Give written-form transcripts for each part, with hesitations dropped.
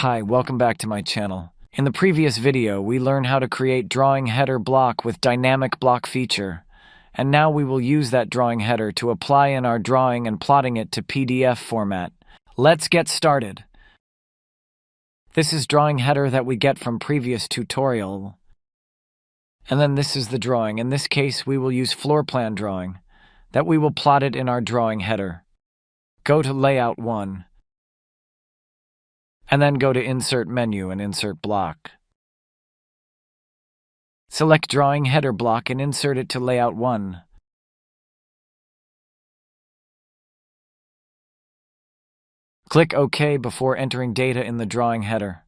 Hi, welcome back to my channel. In the previous video, we learned how to create drawing header block with dynamic block feature. And now we will use that drawing header to apply in our drawing and plotting it to PDF format. Let's get started. This is drawing header that we get from previous tutorial. And then this is the drawing. In this case, we will use floor plan drawing, that we will plot it in our drawing header. Go to Layout 1. And then go to Insert Menu and Insert Block. Select Drawing Header Block and insert it to Layout 1. Click OK before entering data in the drawing header.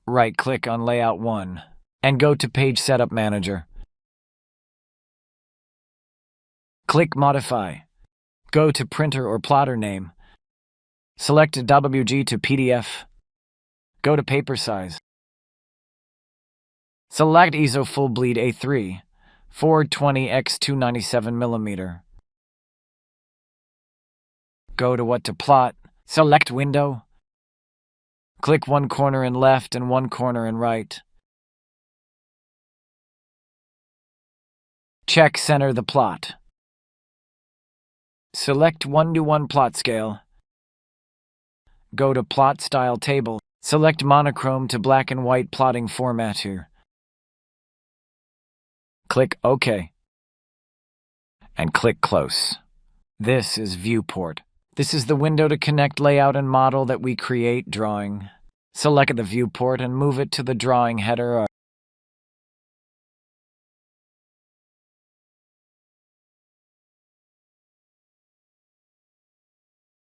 Right-click on Layout 1 and go to Page Setup Manager. Click Modify. Go to Printer or Plotter Name. Select DWG to PDF. Go to Paper Size. Select ISO Full Bleed A3, 420 x 297 mm. Go to What to Plot. Select Window. Click one corner in left and one corner in right. Check Center the plot. Select 1:1 plot scale. Go to Plot Style Table. Select Monochrome to black and white plotting format here. Click OK. And click Close. This is VIEWPORT. This is the window to connect layout and model that we create drawing. Select the viewport and move it to the drawing header.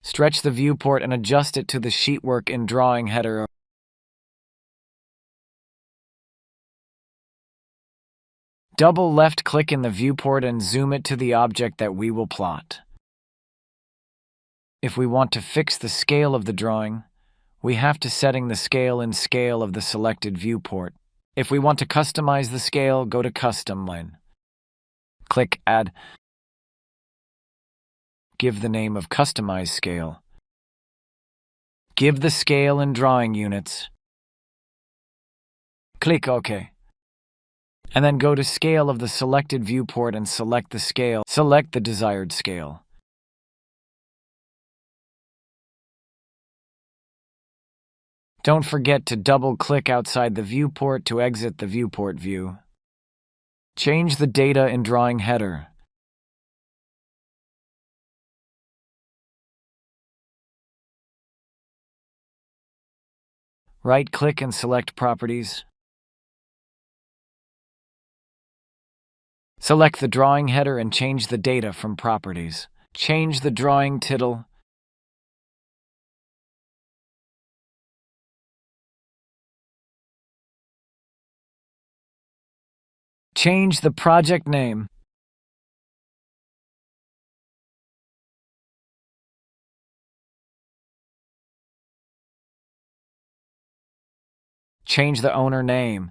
Stretch the viewport and adjust it to the sheetwork in drawing header. Double left-click in the viewport and zoom it to the object that we will plot. If we want to fix the scale of the drawing, we have to setting the scale in scale of the selected viewport. If we want to customize the scale, go to Custom line. Click Add. Give the name of Customize Scale. Give the scale in drawing units. Click OK. And then go to Scale of the selected viewport and select the scale. Select the desired scale. Don't forget to double-click outside the viewport to exit the viewport view. Change the data in drawing header. Right-click and select Properties. Select the drawing header and change the data from Properties. Change the drawing title. Change the project name. Change the owner name.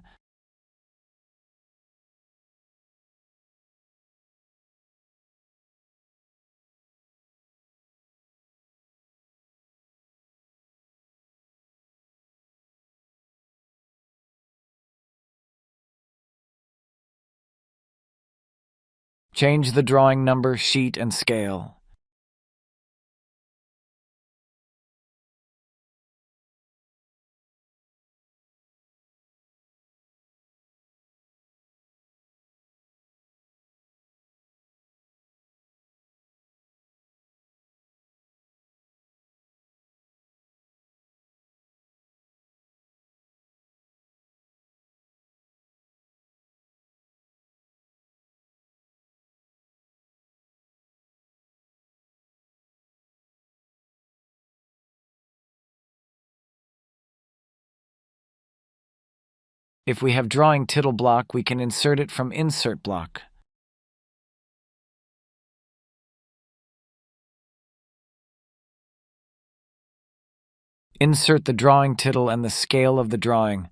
Change the drawing number, sheet, and scale. If we have drawing title block, we can insert it from Insert Block. Insert the drawing title and the scale of the drawing.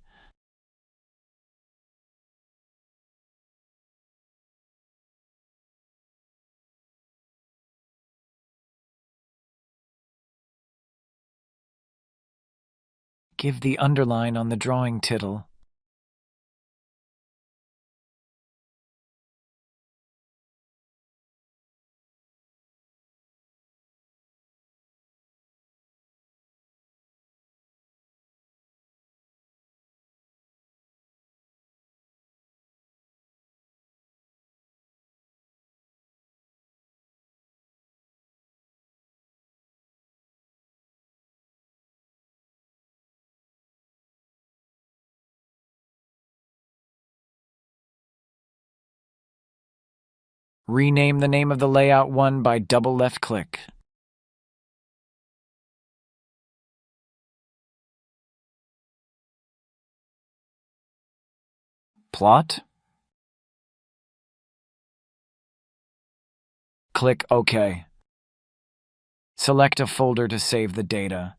Give the underline on the drawing tittle. Rename the name of the layout 1 by double left-click. Plot. Click OK. Select a folder to save the data.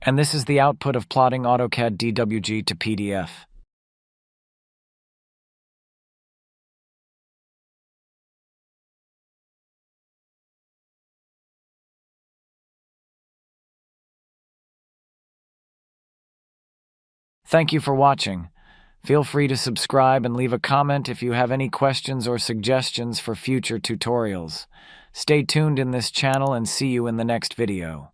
And this is the output of plotting AutoCAD DWG to PDF. Thank you for watching. Feel free to subscribe and leave a comment if you have any questions or suggestions for future tutorials. Stay tuned in this channel and see you in the next video.